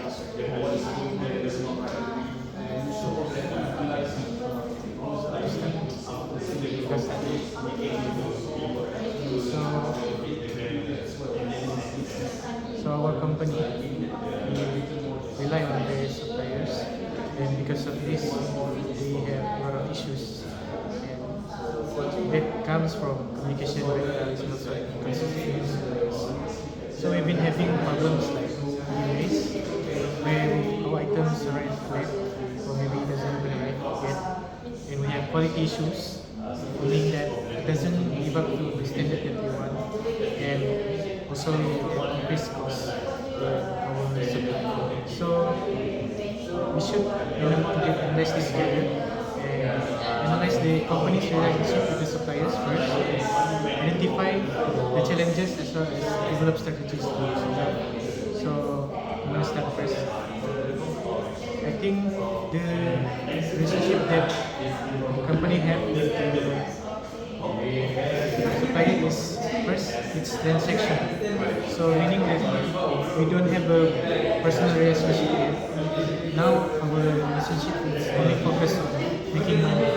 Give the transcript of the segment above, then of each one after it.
So our company, we rely on the suppliers, and because of this, we have a lot of issues, and that comes from communication with is also inconsistent. So we've been having problems like delays, when our items arrive late, or maybe it doesn't even arrive yet, and we have quality issues, meaning that it doesn't live up to the standard that we want, and also we have increased costs for our supply. So we should analyze this together and analyze the company's relationship with the suppliers first, identify the challenges as well as develop strategies to solve them. So I'm going to start first. I think the relationship that the company have with the supplier is first, it's transaction. So meaning that we don't have a personal relationship yet. Now our relationship is only focused on making money.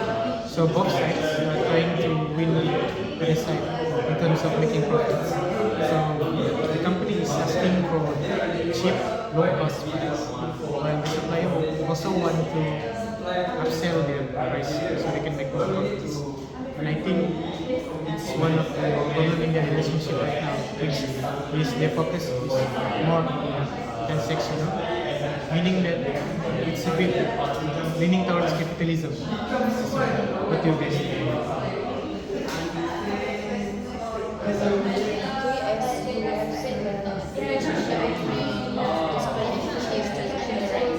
So both sides are trying to win the other side in terms of making profits. So the company is asking for cheap, low cost price, while the supplier also want to upsell their price so they can make more profits. And I think it's one of the problem in their relationship right now, which is their focus is more on transactional, meaning that it's a bit leaning towards capitalism. So, what do you guys think? As you have said that the relationship between the supplier and the is transactional, right?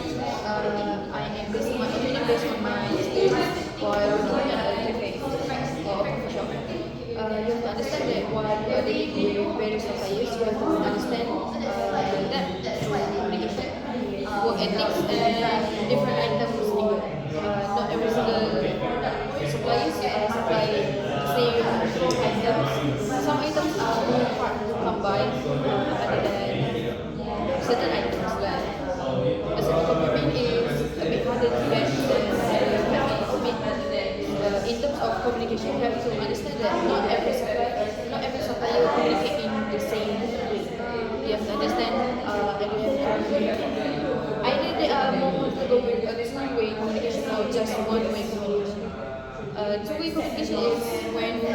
I am basing my opinion based on my experience while working at a cafe or a coffee shop. You have to understand that while you are dealing with various suppliers, you have to understand that communication, work ethics, and different items involved. Not every single suppliers supply the same items. Some items are more hard to come by other than certain items. Like a certain commitment is a bit harder to get than a commitment. In terms of communication, you have to understand that not every supplier communicate in the same way. You have to understand either they are more comfortable with a two-way communication or just one-way communication. Two-way communication is when we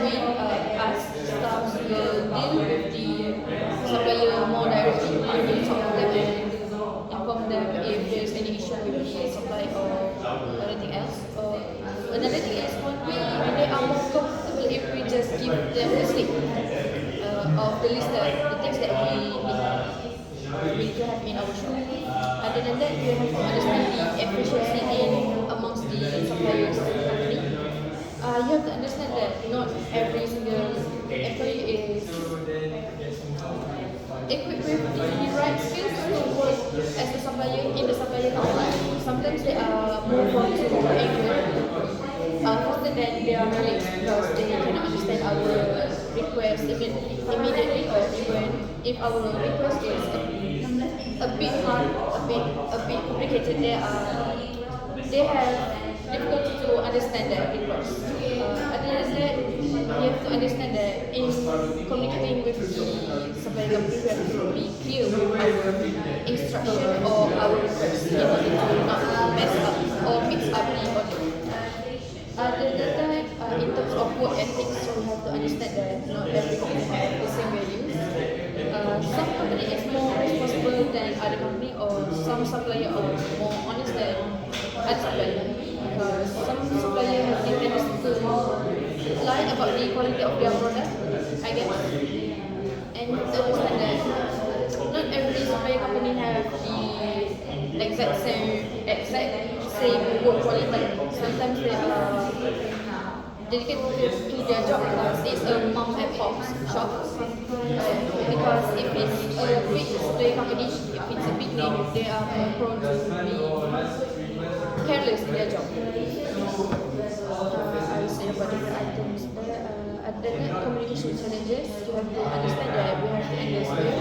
ask staff to deal with the supplier more directly. We talk to them and inform them if there's any issue with the supply or anything else. Another thing is when they are more comfortable if we just give them the slip of the list the things that we need to have in our shop. Other than that, you have to understand the efficiency amongst the suppliers company. You have to understand that not every single employee is equipped with the right skills to work as a supplier in the supplier company. Sometimes they are more prone to anger faster than their colleagues because they cannot understand our request immediately, or even if our request is a bit hard, a bit complicated, they have difficulty to understand that request. Other than that, you have to understand that in communicating with the supplier company, we have to be clear with our instruction or our request in order to not mess up or mix up the order. Other than that, in terms of work ethics, you have to understand that not every company has the same values. Some company is more responsible than other company, or some supplier are more honest than other supplier. Because some supplier have the tendency to lie about the quality of their product, I guess. And you have to understand that not every supplier company have the exact same work quality. Sometimes they are dedicated to their job because it's a mom and pop shop. Because if it's a big supplier company, if it's a big name, they are more prone to be careless in their job. I will say about different items. Other than that, communication challenges, you have to understand that we have to understand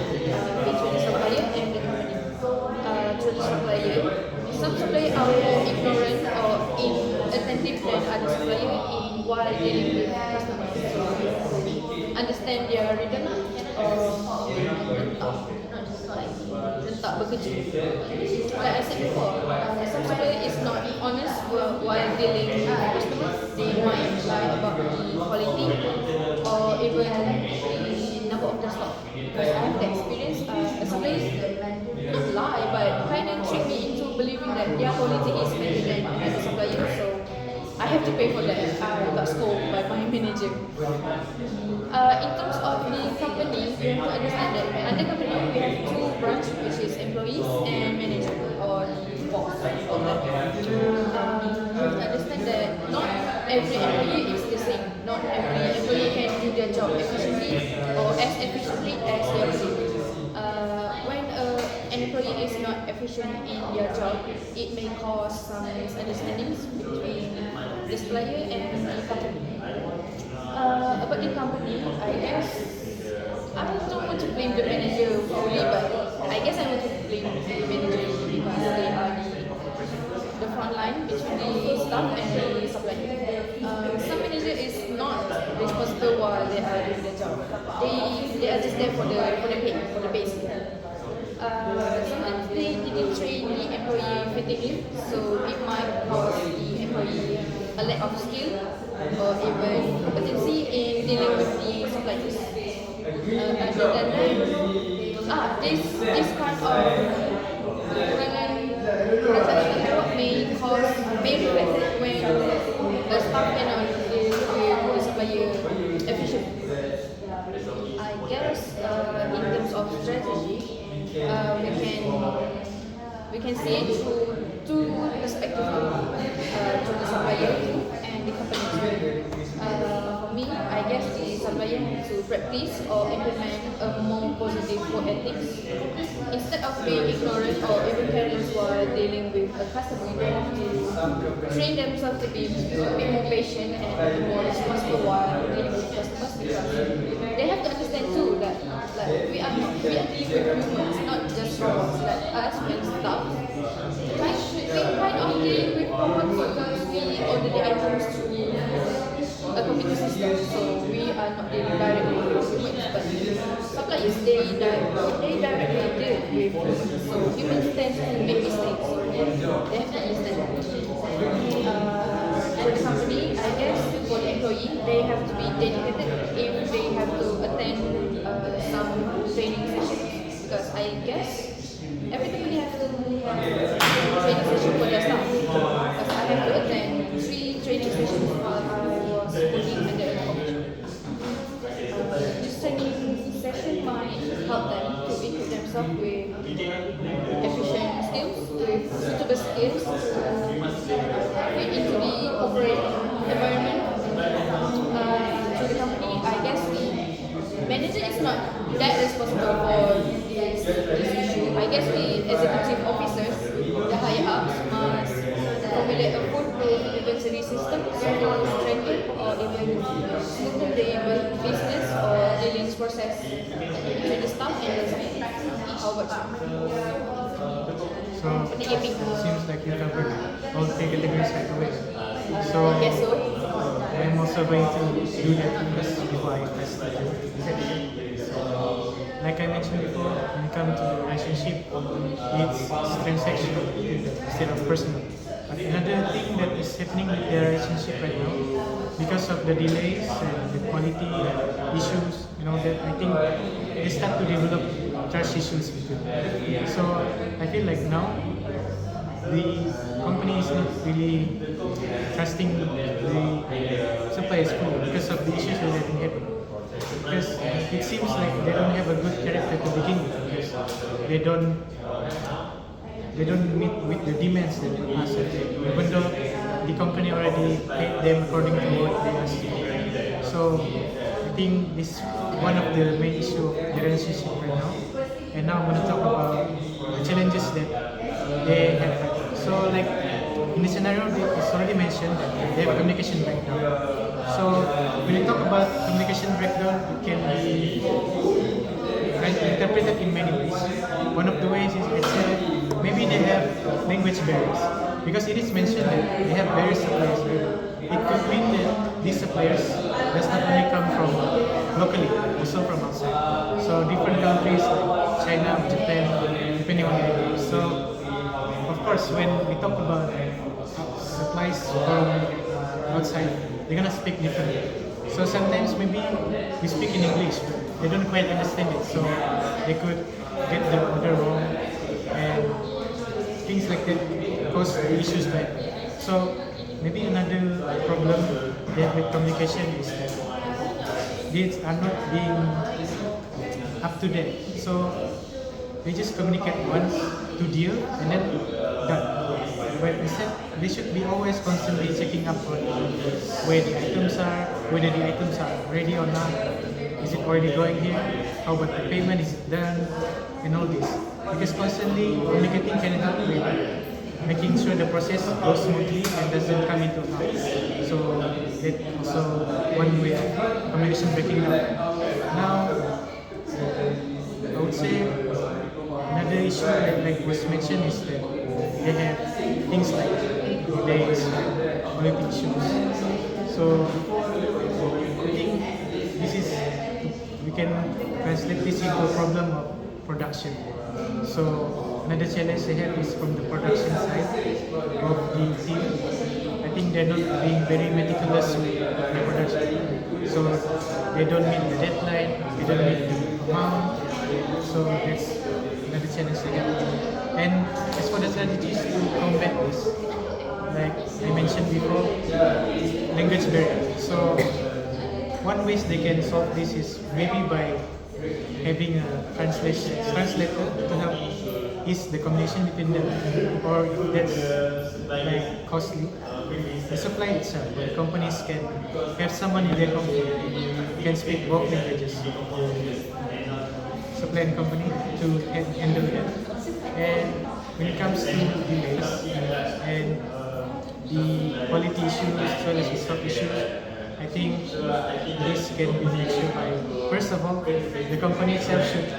between the supplier and the company. To to the supplier. Some suppliers are more ignorant or inattentive than other suppliers in while dealing with customers. So understand their rhythm or rentak bekerja. Like I said before, some supplier is not honest while dealing with customers. They might lie about the quality or even the number of the stock. Because I have the experience, a supplier not lie but kind of trick me into believing that their quality is better than another supplier. So I have to pay for that. I got scolded by my manager. In terms of the company, you have to understand that under company we have two branches, which is employees and manager or the boss. You have to understand that not every employee is the same. Not every employee can do their job efficiently or as efficiently as their colleague. When an employee is not efficient in their job, it may cause some misunderstandings between the supplier and the company. About the company, I guess I don't want to blame the manager fully, but I guess I want to blame the manager because they are the front line between the staff and the supplier. Some manager is not responsible while they are doing their job. They are just there for the base. Sometimes they didn't train the employee effectively, so it might cause the employee a lack of skill or even competency in dealing with the suppliers. Other than that, this kind of kekurangan may reflect when the staff cannot deal with the supplier efficiently. I guess in terms of strategy, we can see it through two perspectives, through the supplier and the company. For me, I guess the supplier has to practice or implement a more positive work ethics. Instead of being ignorant or even careless while dealing with a customer, they have to train themselves to be a bit more patient and be more responsible while dealing with customers, because they have to understand too that like we are dealing with humans, not just robots. Like us and staff, we kind of dealing with robots because we order the items through a computer system, so we are not dealing directly with humans. But suppliers, they directly deal with humans, so humans tend to make mistakes, so they have to understand that. For the company, I guess for the employee, they have to be dedicated if they have to attend some training sessions, because I guess every company has to have training session for their staff. Because I have to attend 3 training sessions while I was working under a coach. This training session might help them to equip themselves with efficient skills, with suitable skills fit into the corporate environment. To the company, I guess the manager is not that responsible for this issue. I guess the executive officers, the higher ups, must formulate a foolproof inventory system to strengthen or even smoothen the business or dealings process between the staff and the supplier. How about you? So seems like you covered all 3 categories right away. So I guess so. I'm also going to do that first before I press the section. So like I mentioned before, when it comes to the relationship, it's transactional instead of personal. But another thing that is happening with their relationship right now, because of the delays and the quality issues, that I think they start to develop trust issues between them. So I feel like now the company is not really trusting the suppliers fully because of the issues that have been happening. Because it seems like they don't have a good character to begin with, because they don't meet with the demands that they ask, even though the company already paid them according to what they asked for. So I think this is one of the main issues of the relationship right now. And now I'm going to talk about the challenges that they have right now. So like in the scenario, it's already mentioned that they have communication breakdown. So when you talk about communication breakdown, it can be interpreted in many ways. One of the ways is, let's say, maybe they have language barriers because it is mentioned that they have various suppliers. It could mean that these suppliers does not only come from locally, also from outside. So different countries like China, Japan, depending on the area. So of course, when we talk about supplies from outside, they're gonna speak differently. So sometimes maybe we speak in English, but they don't quite understand it. So they could get the order wrong and things like that cause issues like that. So maybe another problem that with communication is that these are not being up to date. So they just communicate once to deal and then done. But instead, they should be always constantly checking up on where the items are, whether the items are ready or not. Is it already going here? How about the payment? Is it done? And all this. Because constantly communicating can help with making sure the process goes smoothly and doesn't come into harm. So that also one way of communication breaking down. Now, I would say another issue that like was mentioned is that they have things like delays, quality issues. So I think this is, we can translate this into a problem of production. So another challenge they have is from the production side of the team. I think they're not being very meticulous with the production. So they don't meet the deadline, they don't meet the amount. So that's another challenge they have. And as for the strategies to combat this, like I mentioned before, language barrier. So one way they can solve this is maybe by having a translator to help ease the communication between them, or if that's like costly, the supply itself, where companies can have someone in their company who can speak both languages, supply and company, to handle that. And when it comes to delays and the quality issues as well as the stock issues, I think this can be measured by, first of all, the company itself should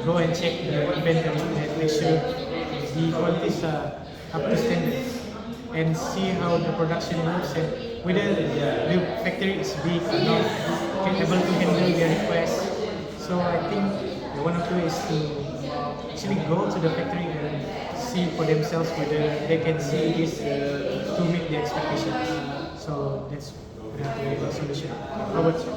go and check the inventory and make sure the qualities are up to standards and see how the production works and whether the factory is big or not, able to handle their requests. So I think one of the ways to actually go to the factory and see for themselves whether they can see this to meet the expectations. So that's the solution. How about you?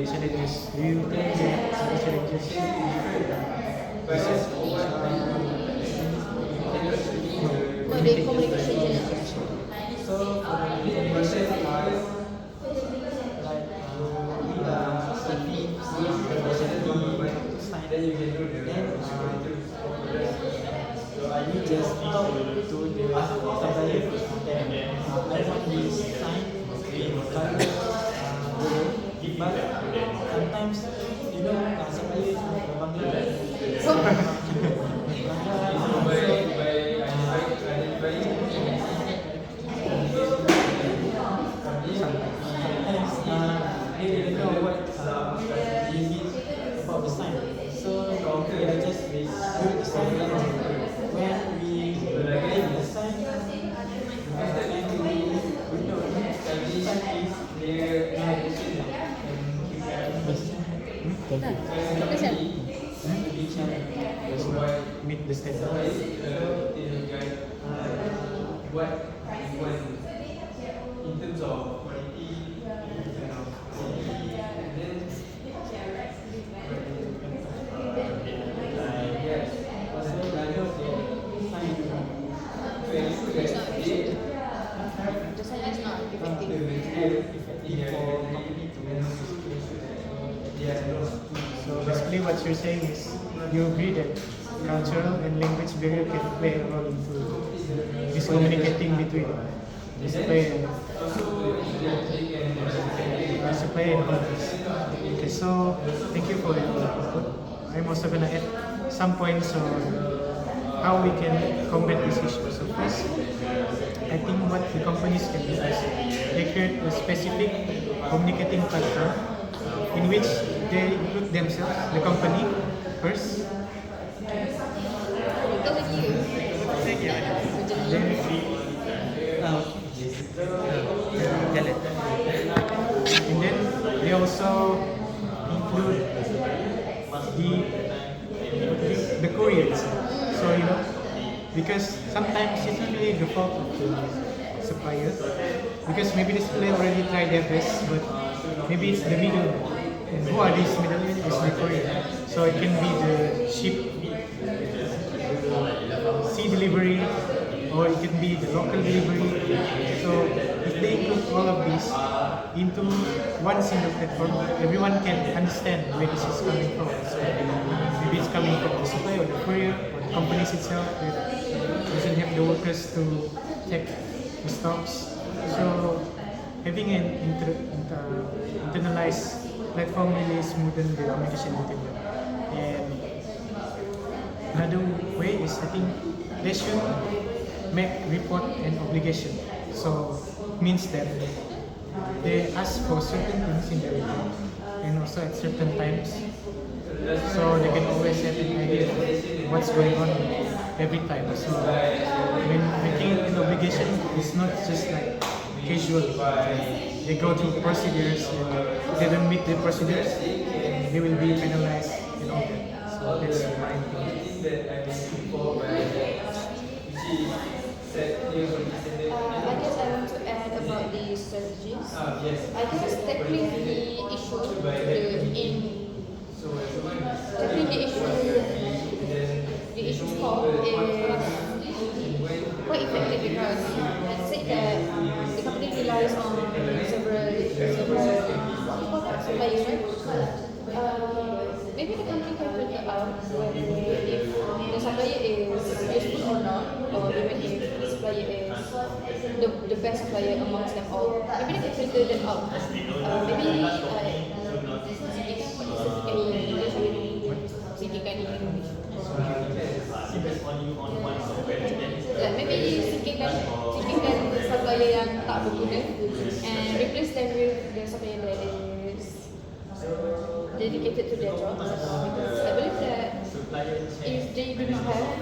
Challenges. Do you think that some challenges? For the communication challenge. So for the communication part, like we are studying then we just talk to the supplier then I want this sign in color but sometimes you know Kesian. Does not meet the standard. In terms of quality, It's not efficient. The sign is not effective. So basically what you're saying is you agree that cultural and language barrier can play a role into miscommunicating between the supplier and others. Okay, so thank you for your input. I'm also gonna add some points on how we can combat this issue. So first, I think what the companies can do is they create a specific communicating platform in which they include themselves, the company, first. Over to you. And then they also include the couriers. So because sometimes it's not really the fault of the supplier, because maybe the supplier already tried their best, but maybe it's the middle. And who are these middle? It's the courier. So it can be the ship, sea delivery, or it can be the local delivery. So if they include all of these into one single platform, everyone can understand where this is coming from. So maybe it's coming from the supplier or the courier or the companies itself that doesn't have the workers to check the stocks. So having an internalized platform really smoothen the communication between them. And another way is I think they should make report an obligation. So means that they ask for certain things in the report and also at certain times. So they can always have an idea of what's going on every time. So when making an obligation, it's not just like casual. They go through procedures and if they don't meet the procedures, they will be penalized and all that. So that's my opinion. I guess I want to add about the strategies. I guess tackling the issue core is quite effective because let's say that the company relies on several suppliers, right? Maybe the company can filter out whether if the supplier is useful or not, or even if the supplier is the best supplier amongst them all. Maybe they can filter them out. Maybe maybe singkirkan supplier yang tak berguna and replace them with the supplier that is dedicated to their job. Because I believe that if they do not have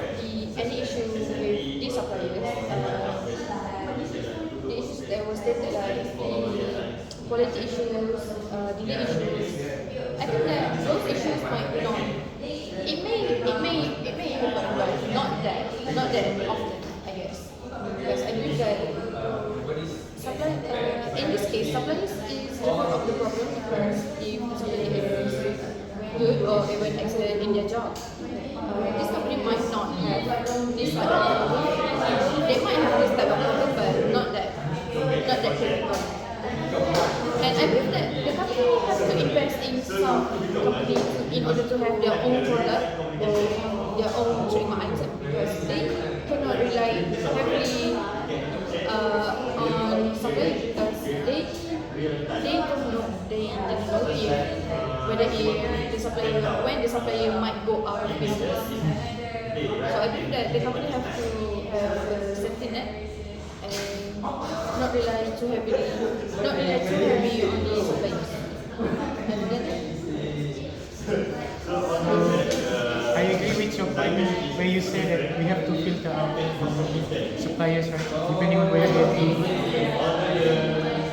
any issue with these suppliers, the issues that were stated like the quality issues, delay issues, I think that those issues might not. It may even not that often, I guess. Because I believe that in this case, suppliers is the root of the problem because if the supplier is good or even excellent in their job, this company might not have this type of problem. They might have this type of problem, but not that critical. And I believe that the company has to invest in some company in order to have their own product or their own trademark item because they cannot rely heavily on suppliers because they don't know whether when the supplier might go out of business. So I believe that the company have to have a safety net and not rely too heavily on the suppliers. I agree with your point where you say that we have to filter out suppliers, right? Depending on where they are.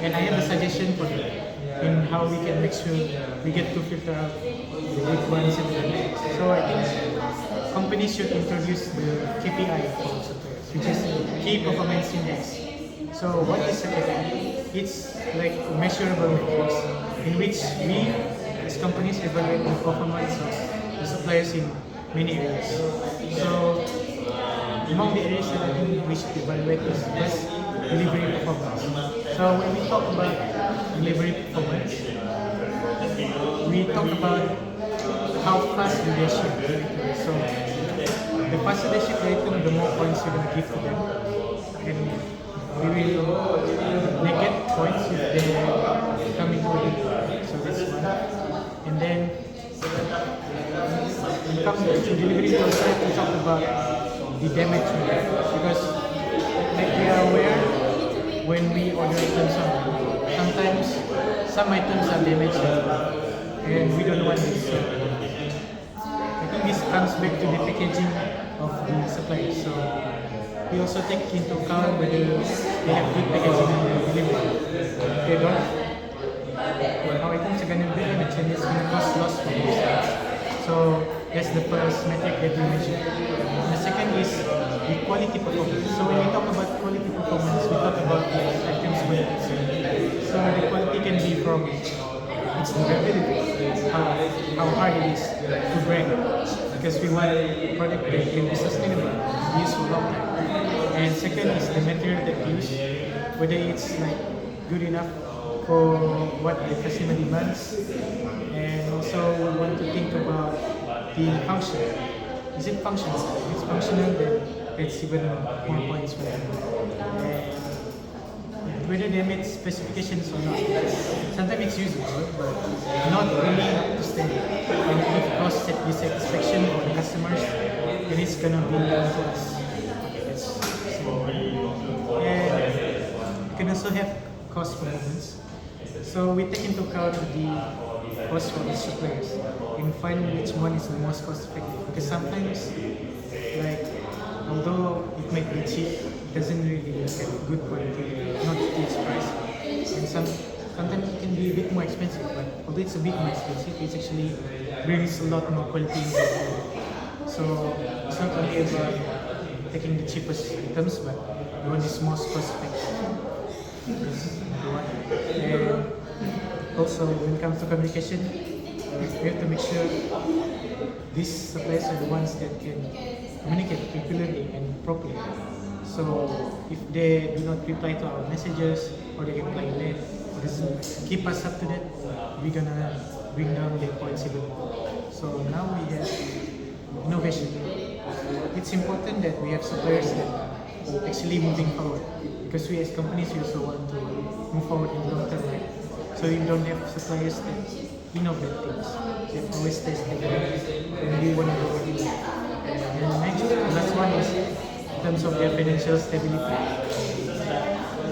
And I have a suggestion for that. In how we can make sure we get to filter out the good ones and the bad. So I think companies should introduce the KPI for suppliers, which is Key Performance Index. So what is a KPI? It's like measurable metrics in which we as companies evaluate the performance of the suppliers in many areas. So among the areas that I think we should evaluate is first delivery performance. So when we talk about delivery performance, we talk about how fast do they ship the item. So the faster they ship the item, the more points you're going to give to them. And we will get points if they come into a delivery. So that's one. And then when it comes to delivery process, we talk about the damage rate. Because like we are aware when we order items online, sometimes some items are damaged and we don't want this. I think this comes back to the packaging of the suppliers. So we also take into account whether they have good packaging in the delivery. If they don't, our items are going to be damaged and it's going to cause loss for both sides. So that's the first metric that we measure. The second is the quality performance. So when we talk about quality performance, we talk about the items quality. So the quality can be from its durability, how hard it is to break, because we want a product that can be sustainable, be used for a long time. And second is the material that we use, whether it's like good enough for what the customer demands, and also we want to think about the function. Is it functional? If it's functional, then it's even more points for them. And whether they meet specifications or not. Sometimes it's usable, but not really up to standard. And if cost dissatisfaction for the customers, then it's gonna be down to us. That's simple. And you can also have cost performance. So we take into account the cost for each suppliers and find which one is the most cost effective. Because sometimes, like, although it might be cheap, it doesn't really have good quality, not its price. And sometimes it can be a bit more expensive, but although it's a bit more expensive, it's actually brings a lot more quality into the product. So it's not only about taking the cheapest items, but the one is most cost effective. That's number one. And also, when it comes to communication, we have to make sure these suppliers are the ones that can communicate regularly and properly. So if they do not reply to our messages, or they reply late, or doesn't keep us up to date, we're gonna bring down their points even more. So now we have innovation. It's important that we have suppliers that are actually moving forward, because we as companies we also want to move forward in the long term, right? So we don't have suppliers that innovate things. They always stay stagnant, and we want to go with it. And next, the last one is in terms of their financial stability.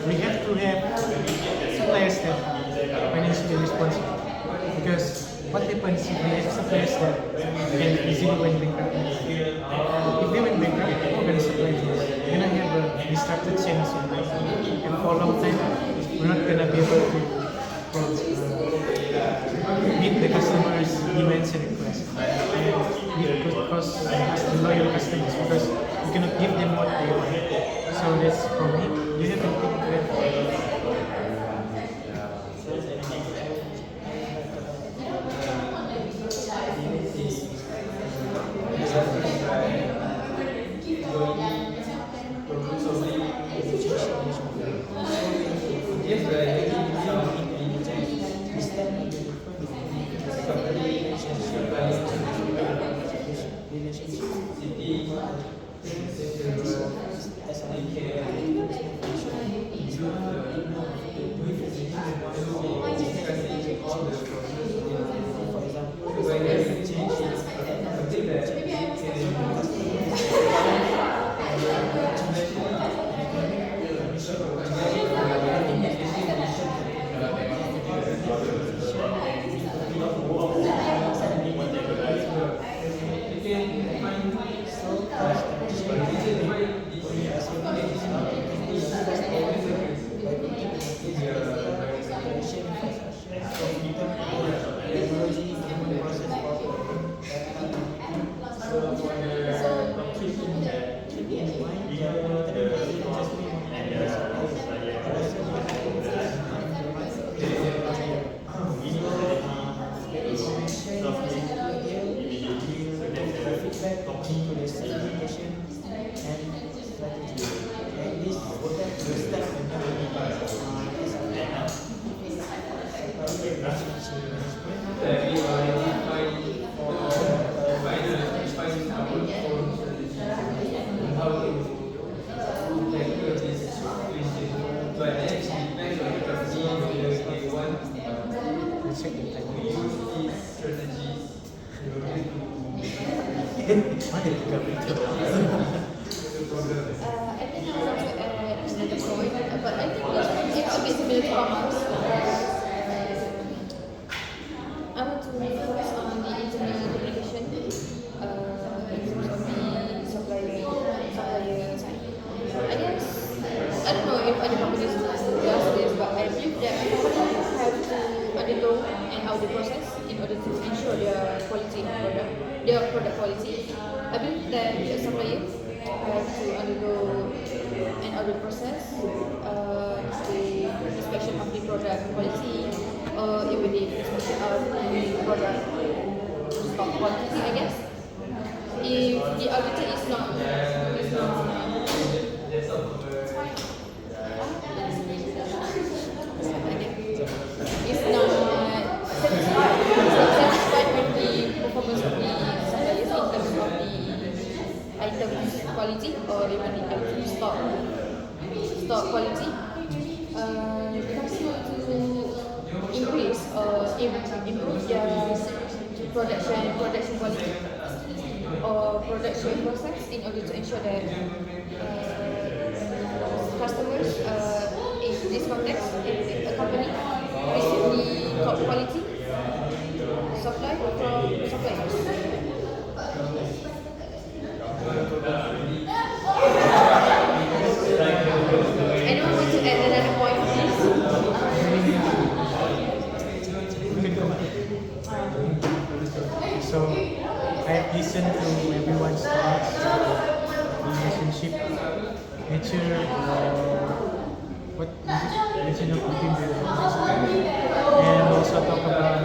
We have to have suppliers that are financially responsible, because what happens if we have suppliers that can easily went bankrupt? If they went bankrupt, how can supply this? We're gonna have a disrupted chain of supply, and for a long time, we're not gonna be able to meet the customers' demands and requests, and it could cause the loyal customers because you cannot give them what they want. So that's for me. Do you have anything to add? Mana tiga itu? I think I want to add another point, but I think it's a bit similar to Amar's. I want to focus on the internal communication in terms of the supplier side. I guess, I don't know if other companies does this, but I believe that companies have to undergo an audit process in order to ensure their quality of product, their product quality. I believe that a supplier have to undergo an audit process, the inspection of the product quality, or even the inspection of the product stock quality, I guess. If the auditor is not satisfied with the performance of the suppliers in terms of the items quality or even in terms of stock quality, the company want to increase or improve their production quality or production process in order to ensure that customers in this context, in a company, receive the top quality supply from suppliers. Anyone want to add another point, please? So I have listened to everyone's thoughts, relationship, nature, what relation of between the and also talk about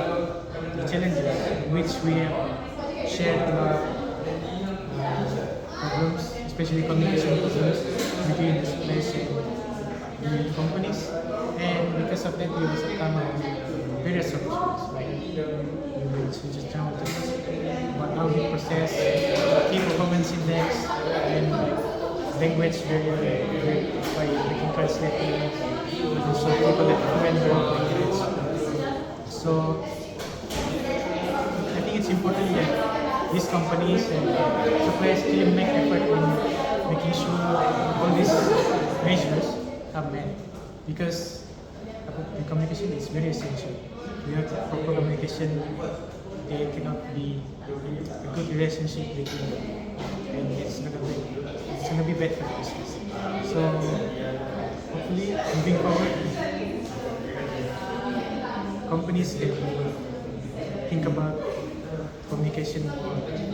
the challenges which we have shared about problems, especially communication problems between the suppliers and the companies. And because of that, we also come up with various solutions, like we mentioned just now, about how we process, key performance index, and language very by making translating, and also people that fluent language. So I think it's important that these companies and suppliers really make effort in making sure all these measures are met, because the communication is very essential. Without proper communication, there cannot be a good relationship between them, and it's gonna be bad for the business. So hopefully, moving forward, companies can think about communication more, because it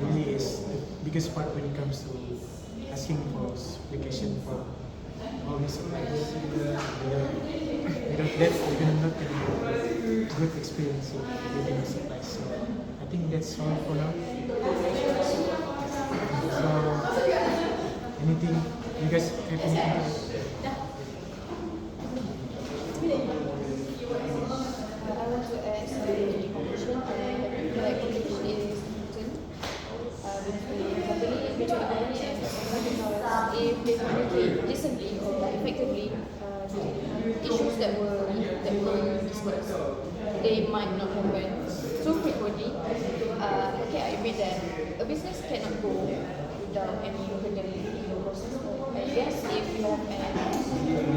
really is the biggest part when it comes to asking for application for all these suppliers. Without that, we're gonna not have a good experience of getting the supplies. So I think that's all for now. So anything, you guys have anything to add? I want to add something to the conclusion. I feel like communication is important between the company and the because if they communicate decently or effectively the issues that were discussed, they might not happen so frequently. Okay, I admit that a business cannot go without any hurdle in the process. I guess if you have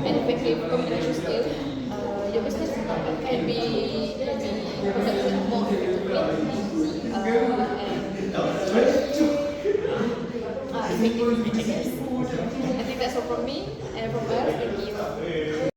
an effective communication skill, your business can be conducted more effectively and effectively, I guess. I think that's all from me and from us. Thank you.